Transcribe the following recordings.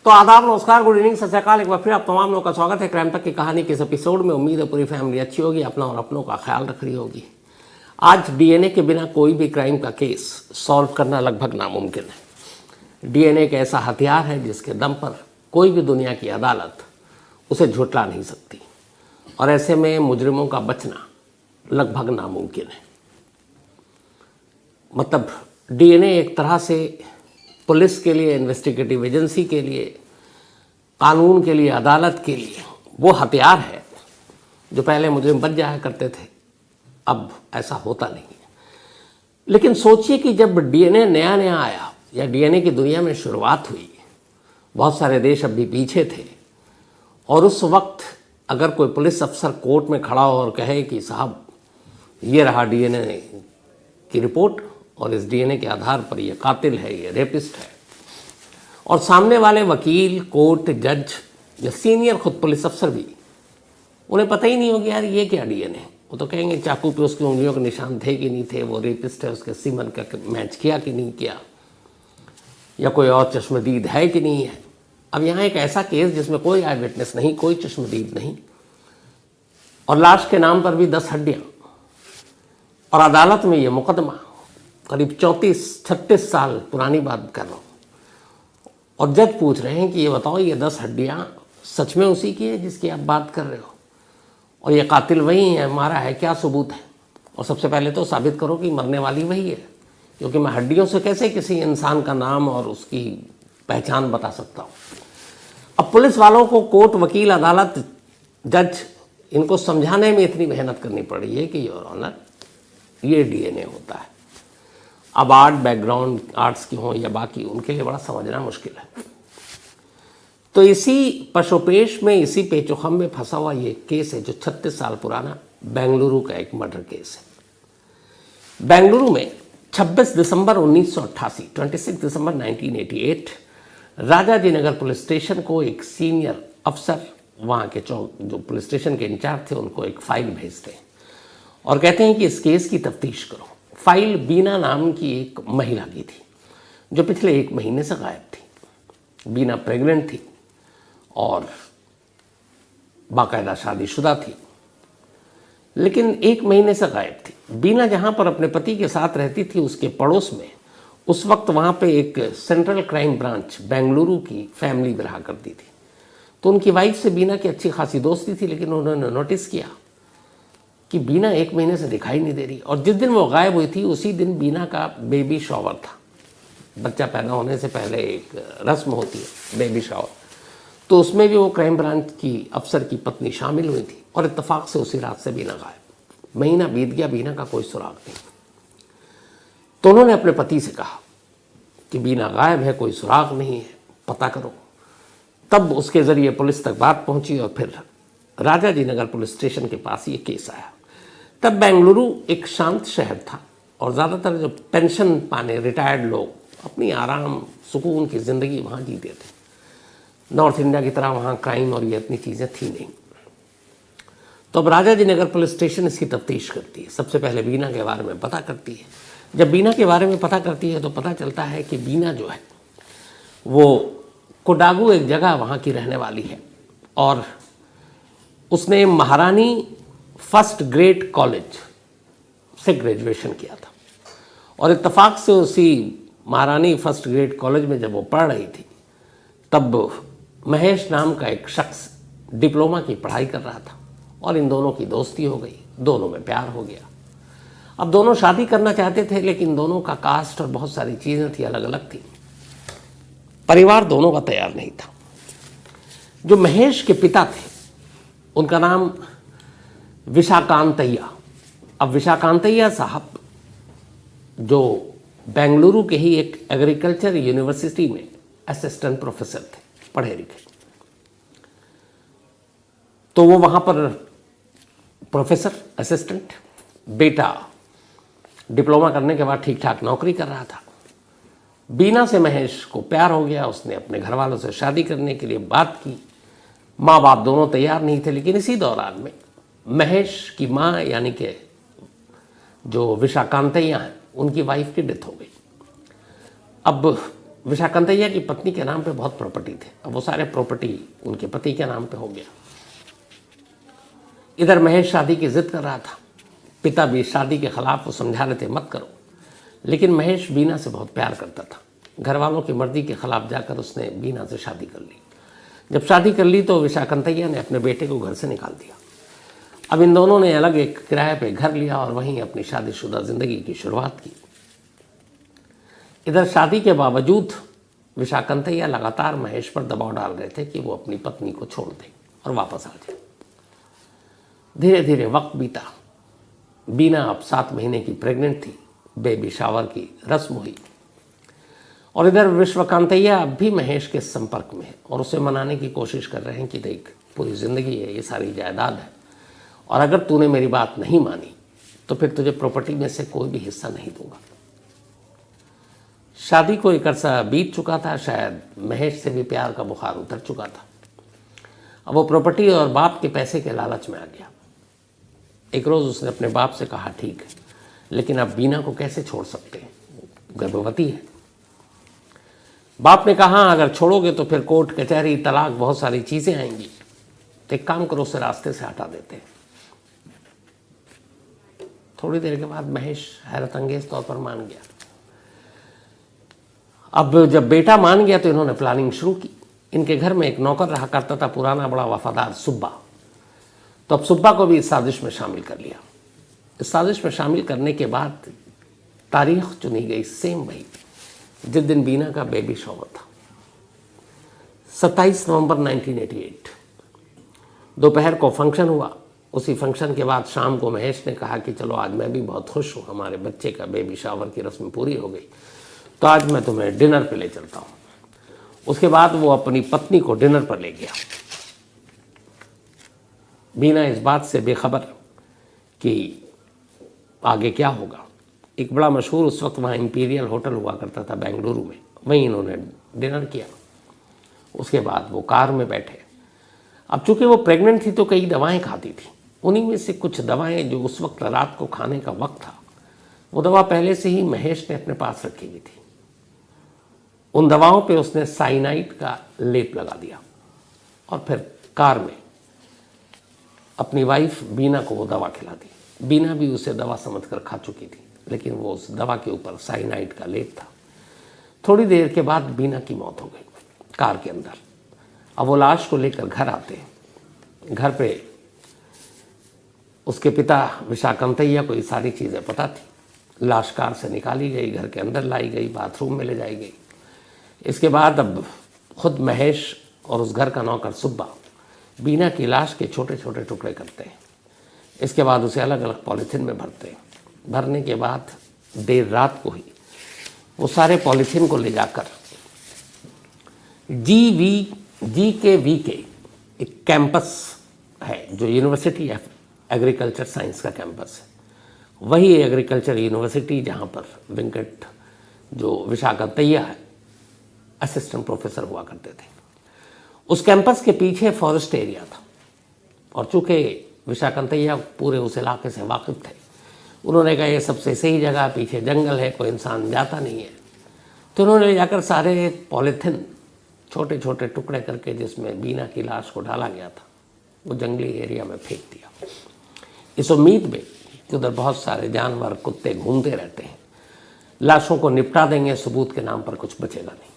तो आदाब, नमस्कार, गुड इवनिंग, सत श्री अकाल। एक बार फिर आप तमाम लोगों का स्वागत है क्राइम तक की कहानी के इस एपिसोड में। उम्मीद है पूरी फैमिली अच्छी होगी, अपना और अपनों का ख्याल रख रही होगी। आज डीएनए के बिना कोई भी क्राइम का केस सॉल्व करना लगभग नामुमकिन है। डीएनए एक ऐसा हथियार है जिसके दम पर कोई भी दुनिया की अदालत उसे झुठला नहीं सकती, और ऐसे में मुजरिमों का बचना लगभग नामुमकिन है। मतलब डीएनए एक तरह से पुलिस के लिए, इन्वेस्टिगेटिव एजेंसी के लिए, कानून के लिए, अदालत के लिए वो हथियार है जो पहले मुजरिम बच जाया करते थे, अब ऐसा होता नहीं है। लेकिन सोचिए कि जब डीएनए नया नया आया या डीएनए की दुनिया में शुरुआत हुई, बहुत सारे देश अब भी पीछे थे, और उस वक्त अगर कोई पुलिस अफसर कोर्ट में खड़ा हो और कहे कि साहब ये रहा डीएनए की रिपोर्ट और इस डीएनए के आधार पर ये कातिल है, ये रेपिस्ट है, और सामने वाले वकील, कोर्ट, जज या सीनियर खुद पुलिस अफसर भी, उन्हें पता ही नहीं होगा यार ये क्या डीएनए। वो तो कहेंगे चाकू पे उसकी उंगलियों के निशान थे कि नहीं थे, वो रेपिस्ट है, उसके सीमन का मैच किया कि नहीं किया, या कोई और चश्मदीद है कि नहीं है। अब यहाँ एक ऐसा केस जिसमें कोई आई विटनेस नहीं, कोई चश्मदीद नहीं, और लाश के नाम पर भी 10 हड्डियाँ, और अदालत में ये मुकदमा करीब 34-36 साल पुरानी बात कर रहा हूँ, और जज पूछ रहे हैं कि ये बताओ ये 10 हड्डियाँ सच में उसी की है जिसकी आप बात कर रहे हो, और ये कातिल वही है, मारा है, क्या सबूत है? और सबसे पहले तो साबित करो कि मरने वाली वही है, क्योंकि मैं हड्डियों से कैसे किसी इंसान का नाम और उसकी पहचान बता सकता हूँ। अब पुलिस वालों को कोर्ट, वकील, अदालत, जज, इनको समझाने में इतनी मेहनत करनी पड़ी है कि योर ऑनर ये डीएनए होता है। अब आर्ट बैकग्राउंड, आर्ट्स की हों या बाकी, उनके लिए बड़ा समझना मुश्किल है। तो इसी पशोपेश में, इसी पेचोखम में फंसा हुआ ये केस है जो 36 साल पुराना बेंगलुरु का एक मर्डर केस है। बेंगलुरु में 26 दिसंबर 1988, 26 दिसंबर 1988, राजाजी नगर पुलिस स्टेशन को एक सीनियर अफसर, वहाँ के जो पुलिस स्टेशन के इंचार्ज थे, उनको एक फाइल भेजते हैं और कहते हैं कि इस केस की तफ्तीश करो। फाइल बीना नाम की एक महिला की थी जो पिछले 1 महीने से गायब थी। बीना प्रेग्नेंट थी और बाकायदा शादीशुदा थी, लेकिन 1 महीने से गायब थी। बीना जहाँ पर अपने पति के साथ रहती थी, उसके पड़ोस में उस वक्त वहाँ पे एक सेंट्रल क्राइम ब्रांच बेंगलुरु की फैमिली रहा करती थी। तो उनकी वाइफ से बीना की अच्छी खासी दोस्ती थी, लेकिन उन्होंने नोटिस किया कि बीना 1 महीने से दिखाई नहीं दे रही, और जिस दिन वो गायब हुई थी उसी दिन बीना का बेबी शॉवर था। बच्चा पैदा होने से पहले एक रस्म होती है बेबी शॉवर, तो उसमें भी वो क्राइम ब्रांच की अफसर की पत्नी शामिल हुई थी, और इत्तेफाक से उसी रात से बीना गायब। महीना बीत गया, बीना का कोई सुराग नहीं। तो उन्होंने अपने पति से कहा कि बीना गायब है, कोई सुराग नहीं है, पता करो। तब उसके ज़रिए पुलिस तक बात पहुंची, और फिर राजाजी नगर पुलिस स्टेशन के पास ये केस आया। तब बेंगलुरु एक शांत शहर था, और ज़्यादातर जो पेंशन पाने रिटायर्ड लोग अपनी आराम सुकून की ज़िंदगी वहाँ जीते थे। नॉर्थ इंडिया की तरह वहाँ क्राइम और ये इतनी चीज़ें थी नहीं। तो अब राजाजी नगर पुलिस स्टेशन इसकी तफ्तीश करती है। सबसे पहले बीना के बारे में पता करती है। जब बीना के बारे में पता करती है तो पता चलता है कि बीना जो है वो कोडागू एक जगह वहाँ की रहने वाली है, और उसने महारानी फर्स्ट ग्रेड कॉलेज से ग्रेजुएशन किया था, और इत्तेफाक से उसी महारानी फर्स्ट ग्रेड कॉलेज में जब वो पढ़ रही थी, तब महेश नाम का एक शख्स डिप्लोमा की पढ़ाई कर रहा था, और इन दोनों की दोस्ती हो गई, दोनों में प्यार हो गया। अब दोनों शादी करना चाहते थे, लेकिन दोनों का कास्ट और बहुत सारी चीज़ें थी, अलग अलग थी। परिवार दोनों का तैयार नहीं था। जो महेश के पिता थे उनका नाम विशाकांतैया। अब विशाकांतैया साहब जो बेंगलुरु के ही एक एग्रीकल्चर यूनिवर्सिटी में असिस्टेंट प्रोफेसर थे, पढ़े लिखे। तो वो वहाँ पर प्रोफेसर असिस्टेंट, बेटा डिप्लोमा करने के बाद ठीक ठाक नौकरी कर रहा था। बीना से महेश को प्यार हो गया, उसने अपने घर वालों से शादी करने के लिए बात की। माँ बाप दोनों तैयार नहीं थे, लेकिन इसी दौरान में महेश की माँ यानी कि जो विशाकांतैया हैं, उनकी वाइफ की डेथ हो गई। अब विशाखंतैया की पत्नी के नाम पे बहुत प्रॉपर्टी थे। अब वो सारे प्रॉपर्टी उनके पति के नाम पे हो गया। इधर महेश शादी की जिद कर रहा था, पिता भी शादी के खिलाफ वो समझा रहे थे मत करो, लेकिन महेश बीना से बहुत प्यार करता था। घर वालों की मर्जी के खिलाफ जाकर उसने बीना से शादी कर ली। जब शादी कर ली तो विशाखंतैया ने अपने बेटे को घर से निकाल दिया। अब इन दोनों ने अलग एक किराए पे घर लिया और वहीं अपनी शादीशुदा जिंदगी की शुरुआत की। इधर शादी के बावजूद विशाखंतैया लगातार महेश पर दबाव डाल रहे थे कि वो अपनी पत्नी को छोड़ दे और वापस आ जाए। धीरे धीरे वक्त बीता। बीना अब 7 महीने की प्रेग्नेंट थी। बेबी शावर की रस्म हुई और इधर विशाखंतैया अब भी महेश के संपर्क में है और उसे मनाने की कोशिश कर रहे हैं कि देख, पूरी ज़िंदगी है, ये सारी जायदाद है, और अगर तूने मेरी बात नहीं मानी तो फिर तुझे प्रॉपर्टी में से कोई भी हिस्सा नहीं दूंगा। शादी को एक अरसा बीत चुका था। शायद महेश से भी प्यार का बुखार उतर चुका था। अब वो प्रॉपर्टी और बाप के पैसे के लालच में आ गया। एक रोज़ उसने अपने बाप से कहा, ठीक है, लेकिन अब बीना को कैसे छोड़ सकते हैं, गर्भवती है। बाप ने कहा, अगर छोड़ोगे तो फिर कोर्ट कचहरी तलाक बहुत सारी चीज़ें आएंगी, तो एक काम करो, उसे रास्ते से हटा देते हैं। थोड़ी देर के बाद महेश हैरत अंगेज तौर पर मान गया। अब जब बेटा मान गया तो इन्होंने प्लानिंग शुरू की। इनके घर में एक नौकर रहा करता था, पुराना बड़ा वफादार सुब्बा। तो अब सुब्बा को भी इस साजिश में शामिल कर लिया। इस साजिश में शामिल करने के बाद तारीख चुनी गई सेम वही जिस दिन बीना का बेबी शॉवर था, 27 नवंबर 1988। दोपहर को फंक्शन हुआ। उसी फंक्शन के बाद शाम को महेश ने कहा कि चलो आज मैं भी बहुत खुश हूँ, हमारे बच्चे का बेबी शावर की रस्म पूरी हो गई, तो आज मैं तुम्हें डिनर पे ले चलता हूँ। उसके बाद वो अपनी पत्नी को डिनर पर ले गया। बीना इस बात से बेखबर कि आगे क्या होगा। एक बड़ा मशहूर उस वक्त वहाँ इंपीरियल होटल हुआ करता था बेंगलुरु में, वहीं इन्होंने डिनर किया। उसके बाद वो कार में बैठे। अब चूंकि वो प्रेग्नेंट थी तो कई दवाएं खाती थी। उन्हीं में से कुछ दवाएं जो उस वक्त रात को खाने का वक्त था, वो दवा पहले से ही महेश ने अपने पास रखी हुई थी। उन दवाओं पे उसने साइनाइड का लेप लगा दिया और फिर कार में अपनी वाइफ बीना को वो दवा खिला दी। बीना भी उसे दवा समझकर खा चुकी थी, लेकिन वो उस दवा के ऊपर साइनाइड का लेप था। थोड़ी देर के बाद बीना की मौत हो गई कार के अंदर। अब वो लाश को लेकर घर आते हैं। घर पे उसके पिता विशाखंतैया को ये सारी चीज़ें पता थी। लाश कार से निकाली गई, घर के अंदर लाई गई, बाथरूम में ले जाई गई। इसके बाद अब खुद महेश और उस घर का नौकर सुब्बा बीना की लाश के छोटे छोटे टुकड़े करते हैं। इसके बाद उसे अलग अलग पॉलीथीन में भरते हैं। भरने के बाद देर रात को ही वो सारे पॉलीथीन को ले जाकर GKV एक कैंपस है जो यूनिवर्सिटी ऑफ एग्रीकल्चर साइंस का कैंपस है, वही एग्रीकल्चर यूनिवर्सिटी जहाँ पर वेंकट जो विशाखंतैया है असिस्टेंट प्रोफेसर हुआ करते थे। उस कैंपस के पीछे फॉरेस्ट एरिया था और चूँकि विशाखंतैया पूरे उस इलाके से वाकिफ थे, उन्होंने कहा ये सबसे सही जगह, पीछे जंगल है, कोई इंसान जाता नहीं है। तो उन्होंने ले जाकर सारे पॉलीथिन छोटे छोटे टुकड़े करके जिसमें बीना की लाश को डाला गया था वो जंगली एरिया में फेंक दिया, इस उम्मीद में कि उधर बहुत सारे जानवर कुत्ते घूमते रहते हैं, लाशों को निपटा देंगे, सबूत के नाम पर कुछ बचेगा नहीं।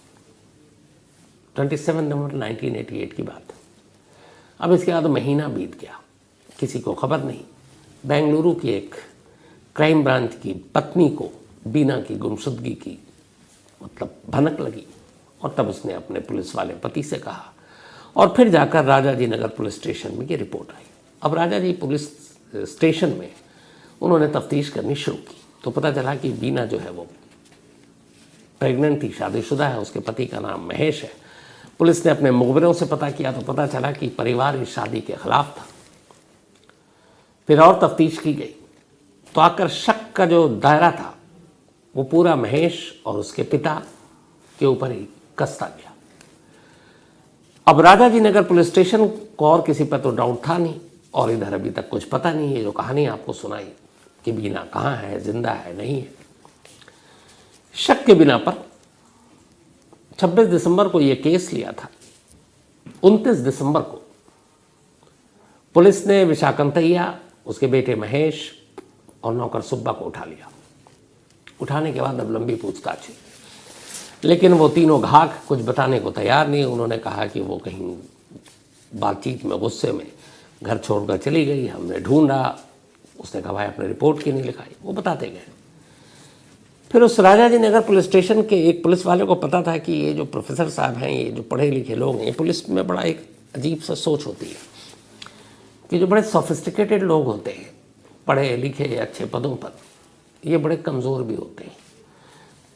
27 नवंबर 1988 की बात। अब इसके बाद महीना बीत गया, किसी को खबर नहीं। बेंगलुरु की एक क्राइम ब्रांच की पत्नी को बीना की गुमशुदगी की भनक लगी और तब उसने अपने पुलिस वाले पति से कहा और फिर जाकर राजाजी नगर पुलिस स्टेशन में ये रिपोर्ट आई। अब राजाजी पुलिस स्टेशन में उन्होंने तफ्तीश करनी शुरू की तो पता चला कि बीना जो है वो प्रेग्नेंट थी, शादीशुदा है, उसके पति का नाम महेश है। पुलिस ने अपने मुखबिरों से पता किया तो पता चला कि परिवार इस शादी के खिलाफ था। फिर और तफ्तीश की गई तो आकर शक का जो दायरा था वो पूरा महेश और उसके पिता के ऊपर ही कसता गया। अब राजाजी नगर पुलिस स्टेशन को और किसी पर तो डाउट था नहीं और इधर अभी तक कुछ पता नहीं है। जो कहानी आपको सुनाई कि बीना कहाँ है, जिंदा है, नहीं है, शक के बिना पर 26 दिसंबर को ये केस लिया था। 29 दिसंबर को पुलिस ने विशाखंतैया, उसके बेटे महेश और नौकर सुब्बा को उठा लिया। उठाने के बाद अब लंबी पूछताछ हुई, लेकिन वो तीनों घाक कुछ बताने को तैयार नहीं। उन्होंने कहा कि वो कहीं बातचीत में गुस्से में घर छोड़कर चली गई, हमने ढूंढा। उसने कहा भाई आपने रिपोर्ट क्यों नहीं लिखाई, वो बताते गए। फिर उस राजाजी नगर पुलिस स्टेशन के एक पुलिस वाले को पता था कि ये जो प्रोफेसर साहब हैं, ये जो पढ़े लिखे लोग हैं, पुलिस में बड़ा एक अजीब सा सोच होती है कि जो बड़े सोफिस्टिकेटेड लोग होते हैं, पढ़े लिखे अच्छे पदों पर, ये बड़े कमज़ोर भी होते हैं।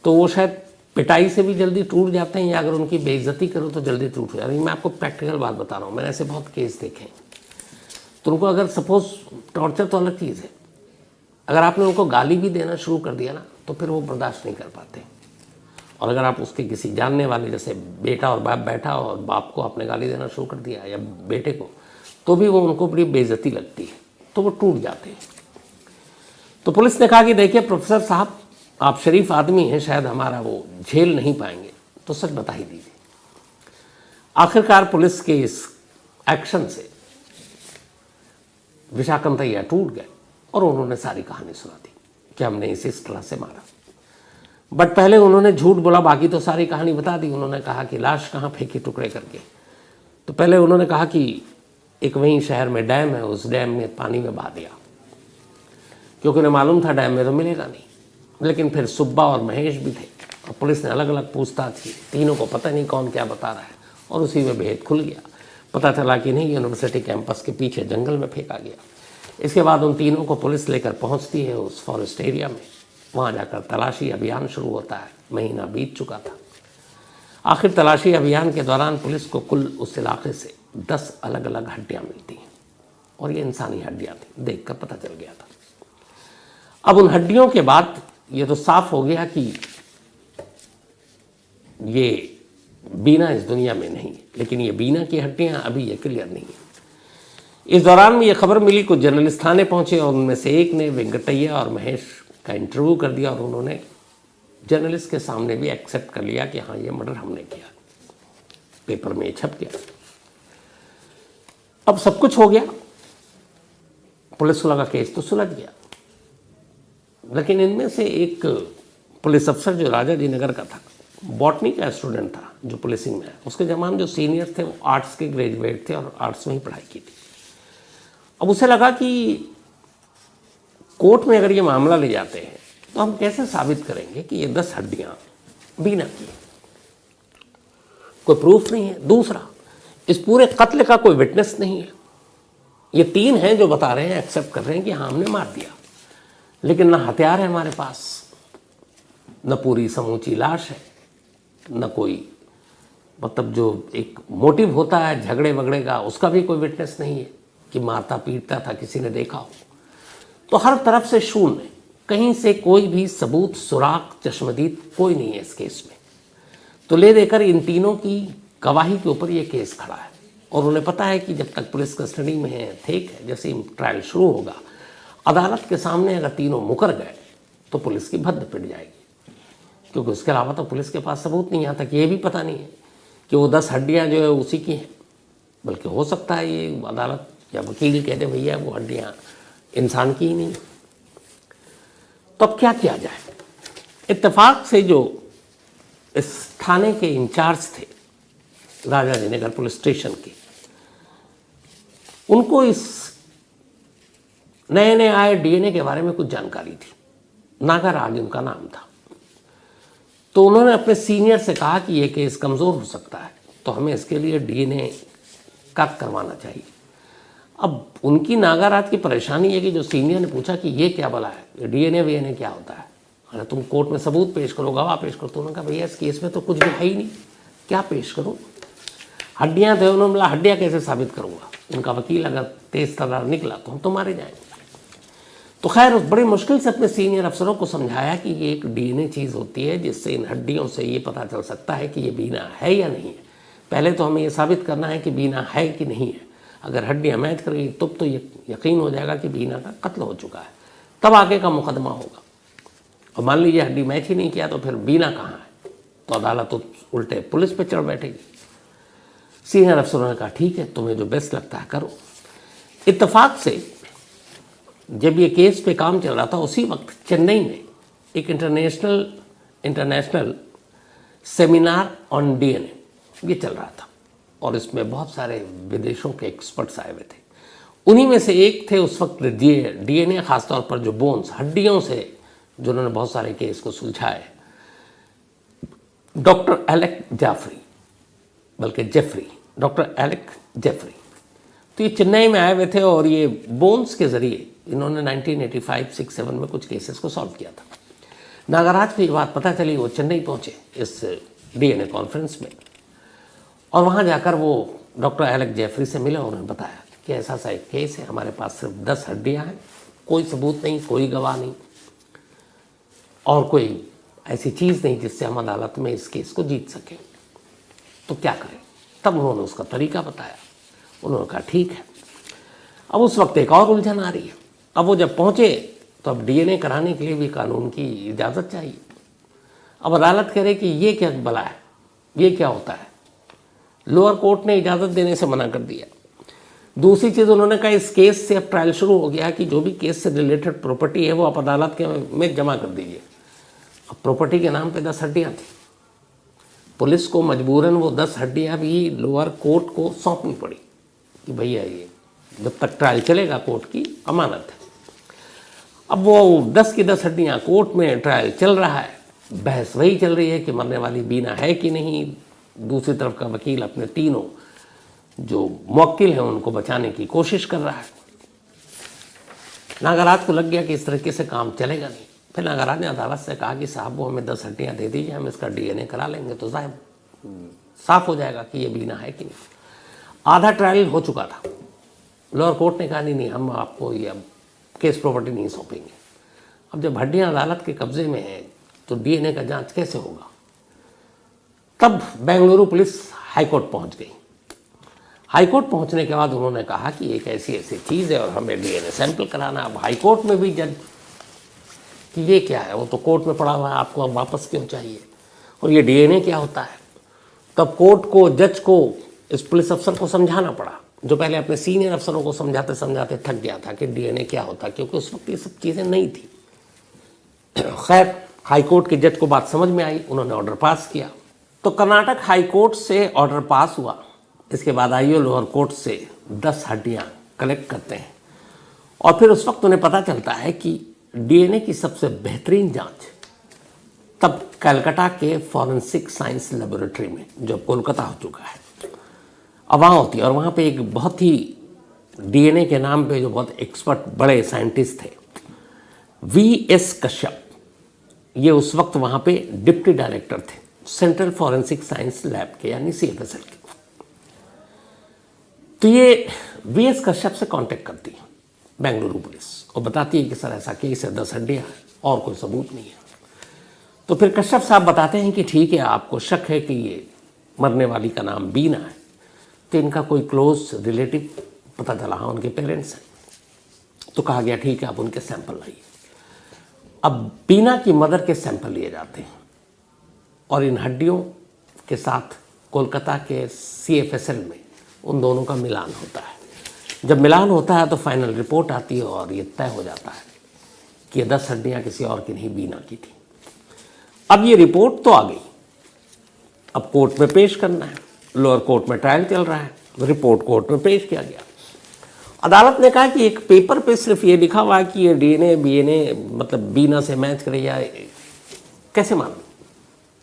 तो वो शायद पिटाई से भी जल्दी टूट जाते हैं, या अगर उनकी बेइज्जती करो तो जल्दी टूट जाते हैं। मैं आपको प्रैक्टिकल बात बता रहा हूँ, मैंने ऐसे बहुत केस देखे। तो उनको अगर सपोज टॉर्चर तो अलग चीज़ है, अगर आपने उनको गाली भी देना शुरू कर दिया ना, तो फिर वो बर्दाश्त नहीं कर पाते। और अगर आप उसके किसी जानने वाले, जैसे बेटा और बाप बैठा और बाप को आपने गाली देना शुरू कर दिया या बेटे को, तो भी वो उनको बड़ी बेइज्जती लगती है, तो वो टूट जाते हैं। तो पुलिस ने कहा कि देखिए प्रोफेसर साहब, आप शरीफ आदमी हैं, शायद हमारा वो झेल नहीं पाएंगे, तो सच बता ही दीजिए। आखिरकार पुलिस के इस एक्शन से विशाखंतैया टूट गए और उन्होंने सारी कहानी सुना दी कि हमने इसे इस तरह से मारा। बट पहले उन्होंने झूठ बोला, बाकी तो सारी कहानी बता दी। उन्होंने कहा कि लाश कहाँ फेंकी टुकड़े करके। तो पहले उन्होंने कहा कि एक वहीं शहर में डैम है, उस डैम में पानी में बहा दिया, क्योंकि उन्हें मालूम था डैम में तो मिलेगा नहीं। लेकिन फिर सुब्बा और महेश भी थे और पुलिस ने अलग अलग पूछताछ की। तीनों को पता नहीं कौन क्या बता रहा है, और उसी में भेद खुल गया। पता चला कि नहीं, यूनिवर्सिटी कैंपस के पीछे जंगल में फेंका गया। इसके बाद उन तीनों को पुलिस लेकर पहुंचती है उस फॉरेस्ट एरिया में। वहां जाकर तलाशी अभियान शुरू होता है। महीना बीत चुका था। आखिर तलाशी अभियान के दौरान पुलिस को कुल उस इलाके से 10 अलग अलग हड्डियां मिलती हैं, और ये इंसानी हड्डियां थी, देखकर पता चल गया था। अब उन हड्डियों के बाद ये तो साफ हो गया कि ये बीना इस दुनिया में नहीं है, लेकिन ये बीना की हड्डियां अभी ये क्लियर नहीं है। इस दौरान में ये खबर मिली, कुछ जर्नलिस्ट थाने पहुंचे और उनमें से एक ने वेंकटैया और महेश का इंटरव्यू कर दिया, और उन्होंने जर्नलिस्ट के सामने भी एक्सेप्ट कर लिया कि हाँ, ये मर्डर हमने किया। पेपर में छप गया। अब सब कुछ हो गया, पुलिस को लगा केस तो सुलझ गया। लेकिन इनमें से एक पुलिस अफसर जो राजाजी नगर का था, बॉटनी का स्टूडेंट था जो पुलिसिंग में है, उसके जमाने जो सीनियर थे वो आर्ट्स के ग्रेजुएट थे और आर्ट्स में ही पढ़ाई की थी। अब उसे लगा कि कोर्ट में अगर ये मामला ले जाते हैं तो हम कैसे साबित करेंगे कि ये 10 हड्डियां बीना की, कोई प्रूफ नहीं है। दूसरा, इस पूरे कत्ल का कोई विटनेस नहीं है। ये 3 हैं जो बता रहे हैं, एक्सेप्ट कर रहे हैं कि हाँ हमने मार दिया, लेकिन ना हथियार है हमारे पास, न पूरी समूची लाश है, न कोई मतलब जो एक मोटिव होता है झगड़े वगड़े का, उसका भी कोई विटनेस नहीं है कि मारता पीटता था, किसी ने देखा हो। तो हर तरफ से शून्य, कहीं से कोई भी सबूत, सुराग, चश्मदीद कोई नहीं है इस केस में। तो ले देकर इन तीनों की गवाही के ऊपर ये केस खड़ा है, और उन्हें पता है कि जब तक पुलिस कस्टडी में है ठीक है, जैसे ही ट्रायल शुरू होगा अदालत के सामने अगर तीनों मुकर गए तो पुलिस की भद्द पिट जाएगी, क्योंकि उसके अलावा तो पुलिस के पास सबूत नहीं, यहाँ तक ये भी पता नहीं है कि वो 10 हड्डियाँ जो है उसी की हैं। बल्कि हो सकता है ये अदालत या वकील कहते भैया वो हड्डियाँ इंसान की ही नहीं। तो अब क्या किया जाए? इत्तेफाक से जो इस थाने के इंचार्ज थे राजाजी नगर पुलिस स्टेशन के, उनको इस नए नए आए डीएनए के बारे में कुछ जानकारी थी। नागाराज उनका नाम था। तो उन्होंने अपने सीनियर से कहा कि ये केस कमज़ोर हो सकता है, तो हमें इसके लिए डीएनए का करवाना चाहिए। अब उनकी नागाराज की परेशानी है कि जो सीनियर ने पूछा कि ये क्या भला है, डीएनए वीएनए क्या होता है, अरे तुम कोर्ट में सबूत पेश करो, गवाह पेश करो। तो उन्होंने कहा भैया इस केस में तो कुछ भी है ही नहीं, क्या पेश करूँ? हड्डियाँ थे। उन्होंने बोला हड्डियाँ कैसे साबित करूँगा? उनका वकील अगर तेज तर्रार निकला तो हम तो मारे जाएंगे। तो खैर बड़ी मुश्किल से अपने सीनियर अफसरों को समझाया कि ये एक डीएनए चीज़ होती है जिससे इन हड्डियों से ये पता चल सकता है कि ये बीना है या नहीं है। पहले तो हमें ये साबित करना है कि बीना है कि नहीं है। अगर हड्डियाँ मैच कर गई तब तो यकीन हो जाएगा कि बीना का कत्ल हो चुका है, तब आगे का मुकदमा होगा। और मान लीजिए हड्डी मैच ही नहीं किया तो फिर बीना कहाँ है, तो अदालत तो उल्टे पुलिस पे चढ़ बैठेगी। सीनियर अफसरों ने कहा ठीक है, तुम्हें जो बेस्ट लगता है करो। इत्तेफाक से जब ये केस पे काम चल रहा था उसी वक्त चेन्नई में एक इंटरनेशनल सेमिनार ऑन डीएनए ये चल रहा था और इसमें बहुत सारे विदेशों के एक्सपर्ट्स आए हुए थे। उन्हीं में से एक थे उस वक्त डीएनए, खासतौर पर जो बोन्स, हड्डियों से जिन्होंने बहुत सारे केस को सुलझाए, डॉक्टर एलेक जेफरी, बल्कि जेफरी, डॉक्टर एलेक जेफरी। तो ये चेन्नई में आए हुए थे और ये बोन्स के ज़रिए इन्होंने 1985-67 में कुछ केसेस को सॉल्व किया था। नागराज को ये बात पता चली, वो चेन्नई पहुँचे इस डीएनए कॉन्फ्रेंस में और वहाँ जाकर वो डॉक्टर एलेक जेफरी से मिले और उन्हें बताया कि ऐसा सा एक केस है, हमारे पास सिर्फ 10 हड्डियाँ हैं, कोई सबूत नहीं, कोई गवाह नहीं और कोई ऐसी चीज़ नहीं जिससे हम अदालत में इस केस को जीत सकें, तो क्या करें। तब उन्होंने उसका तरीका बताया। उन्होंने कहा ठीक है। अब उस वक्त एक और उलझन आ रही है। अब वो जब पहुँचे तो अब डीएनए कराने के लिए भी कानून की इजाज़त चाहिए। अब अदालत कह रही कि ये क्या भला है, ये क्या होता है। लोअर कोर्ट ने इजाज़त देने से मना कर दिया। दूसरी चीज़ उन्होंने कहा इस केस से अब ट्रायल शुरू हो गया कि जो भी केस से रिलेटेड प्रॉपर्टी है वो आप अदालत के में जमा कर दीजिए। अब प्रॉपर्टी के नाम पे 10 हड्डियाँ थी। पुलिस को मजबूरन वो 10 हड्डियाँ भी लोअर कोर्ट को सौंपनी पड़ी कि भैया ये जब तक ट्रायल चलेगा कोर्ट की अमानत है। अब वो 10 की 10 हड्डियाँ कोर्ट में ट्रायल चल रहा है, बहस वही चल रही है कि मरने वाली बीना है कि नहीं। दूसरी तरफ का वकील अपने तीनों जो मुवक्किल हैं उनको बचाने की कोशिश कर रहा है। नागराज को लग गया कि इस तरीके से काम चलेगा नहीं। फिर नागराज ने अदालत से कहा कि साहब वो हमें 10 हड्डियाँ दे दीजिए, हम इसका डीएनए करा लेंगे तो साहब साफ हो जाएगा कि ये बीना है कि नहीं। आधा ट्रायल हो चुका था। लोअर कोर्ट ने कहा नहीं, हम आपको ये अब केस प्रॉपर्टी नहीं सौंपेंगे। अब जब हड्डियाँ अदालत के कब्जे में हैं तो डीएनए का जांच कैसे होगा। तब बेंगलुरु पुलिस हाईकोर्ट पहुंच गई। हाईकोर्ट पहुंचने के बाद उन्होंने कहा कि एक ऐसी चीज़ है और हमें डीएनए सैंपल कराना। अब हाईकोर्ट में भी जज कि ये क्या है, वो तो कोर्ट में पड़ा हुआ है, आपको अब वापस क्यों चाहिए और ये डीएनए क्या होता है। तब कोर्ट को, जज को, इस पुलिस अफसर को समझाना पड़ा, जो पहले अपने सीनियर अफसरों को समझाते समझाते थक गया था कि डीएनए क्या होता है, क्योंकि उस वक्त ये सब चीज़ें नहीं थी। खैर हाईकोर्ट के जज को बात समझ में आई, उन्होंने ऑर्डर पास किया। तो कर्नाटक हाईकोर्ट से ऑर्डर पास हुआ। इसके बाद आईओ लोअर कोर्ट से 10 हड्डियाँ कलेक्ट करते हैं और फिर उस वक्त उन्हें पता चलता है कि डीएनए की सबसे बेहतरीन जांच तब कलकत्ता के फॉरेंसिक साइंस लेबोरेटरी में, जो कोलकाता हो चुका है, अब वहाँ होती है। और वहाँ पे एक बहुत ही डीएनए के नाम पे जो बहुत एक्सपर्ट बड़े साइंटिस्ट थे, वीएस कश्यप, ये उस वक्त वहाँ पे डिप्टी डायरेक्टर थे सेंट्रल फॉरेंसिक साइंस लैब के, यानी सीएफएसएल के। तो ये वीएस कश्यप से कांटेक्ट करती है बेंगलुरु पुलिस और बताती है कि सर ऐसा केस है, 10 हड्डियाँ हैं और कोई सबूत नहीं है। तो फिर कश्यप साहब बताते हैं कि ठीक है, आपको शक है कि ये मरने वाली का नाम बीना है, तो इनका कोई क्लोज रिलेटिव पता चला, हाँ उनके पेरेंट्स हैं। तो कहा गया ठीक है, आप उनके सैंपल लाइए। अब बीना की मदर के सैंपल लिए जाते हैं और इन हड्डियों के साथ कोलकाता के सीएफएसएल में उन दोनों का मिलान होता है। जब मिलान होता है तो फाइनल रिपोर्ट आती है और ये तय हो जाता है कि ये 10 हड्डियाँ किसी और की नहीं, बीना की थी। अब ये रिपोर्ट तो आ गई, अब कोर्ट में पेश करना है। लोअर कोर्ट में ट्रायल चल रहा है, रिपोर्ट कोर्ट में पेश किया गया। अदालत ने कहा कि एक पेपर पे सिर्फ ये लिखा हुआ है कि ये डीएनए बीएनए मतलब बीना से मैच करे, या कैसे मानूं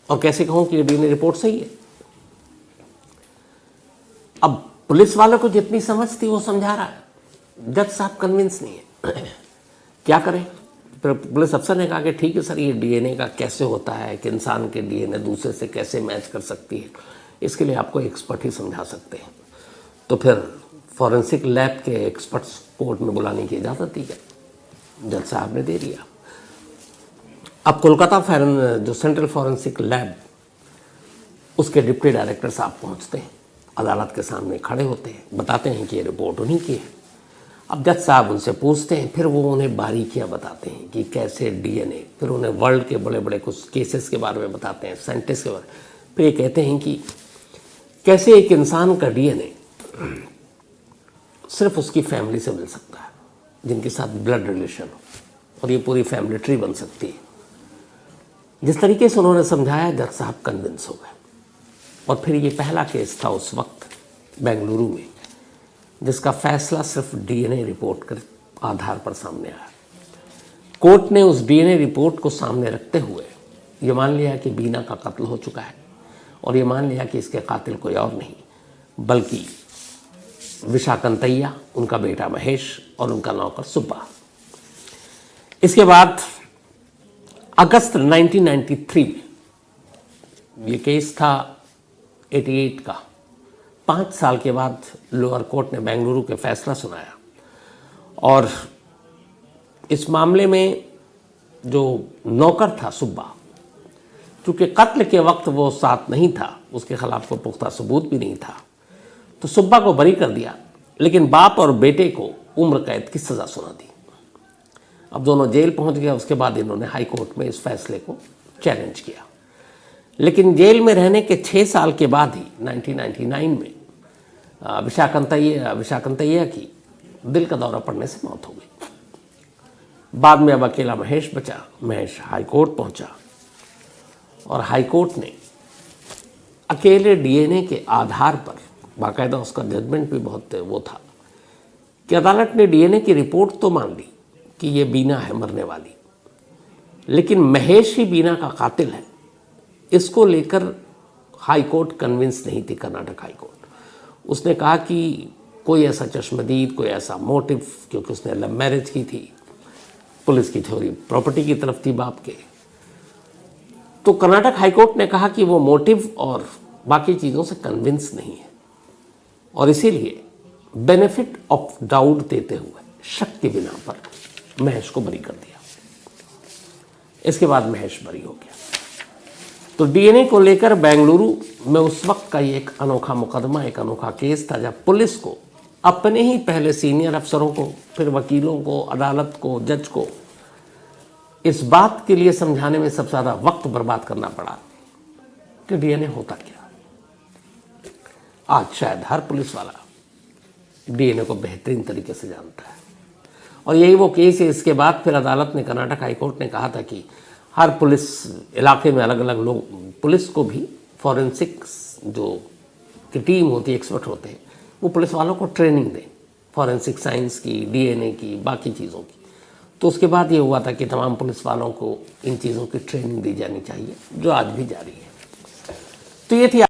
और कैसे कहूँ कि ये डीएनए रिपोर्ट सही है। अब पुलिस वालों को जितनी समझ थी वो समझा रहा है, जज साहब कन्विंस नहीं है। क्या करें। फिर पुलिस अफसर ने कहा कि ठीक है सर, ये डीएनए का कैसे होता है कि इंसान के डीएनए दूसरे से कैसे मैच कर सकती है, इसके लिए आपको एक्सपर्ट ही समझा सकते हैं। तो फिर फॉरेंसिक लैब के एक्सपर्ट्स कोर्ट में बुलाने की इजाज़त दी गई, जज साहब ने दे दिया। अब कोलकाता जो सेंट्रल फॉरेंसिक लैब, उसके डिप्टी डायरेक्टर साहब पहुंचते हैं, अदालत के सामने खड़े होते हैं, बताते हैं कि ये रिपोर्ट उन्हीं की है। अब जज साहब उनसे पूछते हैं, फिर वो उन्हें बारीकियां बताते हैं कि कैसे डीएनए, फिर उन्हें वर्ल्ड के बड़े बड़े कुछ केसेस के बारे में बताते हैं, साइंटिस्ट के बारे में। फिर ये कहते हैं कि कैसे एक इंसान का डीएनए सिर्फ उसकी फैमिली से मिल सकता है, जिनके साथ ब्लड रिलेशन हो, और ये पूरी फैमिली ट्री बन सकती है। जिस तरीके से उन्होंने समझाया, जज साहब कन्विंस हो गए। और फिर ये पहला केस था उस वक्त बेंगलुरु में, जिसका फैसला सिर्फ डीएनए रिपोर्ट के आधार पर सामने आया। कोर्ट ने उस डीएनए रिपोर्ट को सामने रखते हुए ये मान लिया कि बीना का कत्ल हो चुका है, और ये मान लिया कि इसके कातिल कोई और नहीं बल्कि विशाकंतैया, उनका बेटा महेश और उनका नौकर सुब्बा। इसके बाद अगस्त 1993 में ये केस था 88 का। 5 साल के बाद लोअर कोर्ट ने बेंगलुरु के फैसला सुनाया, और इस मामले में जो नौकर था सुब्बा, चूँकि कत्ल के वक्त वो साथ नहीं था, उसके खिलाफ कोई पुख्ता सबूत भी नहीं था, तो सुब्बा को बरी कर दिया, लेकिन बाप और बेटे को उम्र कैद की सज़ा सुना दी। अब दोनों जेल पहुंच गए। उसके बाद इन्होंने हाई कोर्ट में इस फैसले को चैलेंज किया, लेकिन जेल में रहने के 6 साल के बाद ही 1999 में विशाकंतैया की दिल का दौरा पड़ने से मौत हो गई। बाद में अब अकेला महेश बचा। महेश हाई कोर्ट पहुंचा, और हाई कोर्ट ने अकेले डीएनए के आधार पर, बाकायदा उसका जजमेंट भी बहुत वो था कि अदालत ने डीएनए की रिपोर्ट तो मान ली कि ये बीना है मरने वाली, लेकिन महेश ही बीना का कातिल है, इसको लेकर हाई कोर्ट कन्विंस नहीं थी, कर्नाटक हाई कोर्ट। उसने कहा कि कोई ऐसा चश्मदीद, कोई ऐसा मोटिव, क्योंकि उसने लव मैरिज की थी, पुलिस की थ्योरी प्रॉपर्टी की तरफ थी बाप के, तो कर्नाटक हाई कोर्ट ने कहा कि वो मोटिव और बाकी चीज़ों से कन्विंस नहीं है, और इसीलिए बेनिफिट ऑफ डाउट देते हुए शक के बिना पर महेश को बरी कर दिया। इसके बाद महेश बरी हो गया। तो डीएनए को लेकर बेंगलुरु में उस वक्त का ये एक अनोखा मुकदमा, एक अनोखा केस था, जब पुलिस को अपने ही पहले सीनियर अफसरों को, फिर वकीलों को, अदालत को, जज को इस बात के लिए समझाने में सबसे ज़्यादा वक्त बर्बाद करना पड़ा कि डीएनए होता क्या। आज शायद हर पुलिस वाला डीएनए को बेहतरीन तरीके से जानता है, और यही वो केस है। इसके बाद फिर अदालत ने, कर्नाटक हाई कोर्ट ने कहा था कि हर पुलिस इलाके में अलग अलग लोग, पुलिस को भी फॉरेंसिक्स जो की टीम होती है, एक्सपर्ट होते हैं, वो पुलिस वालों को ट्रेनिंग दें, फॉरेंसिक साइंस की, डीएनए की, बाकी चीज़ों की। तो उसके बाद ये हुआ था कि तमाम पुलिस वालों को इन चीज़ों की ट्रेनिंग दी जानी चाहिए, जो आज भी जारी है। तो ये थी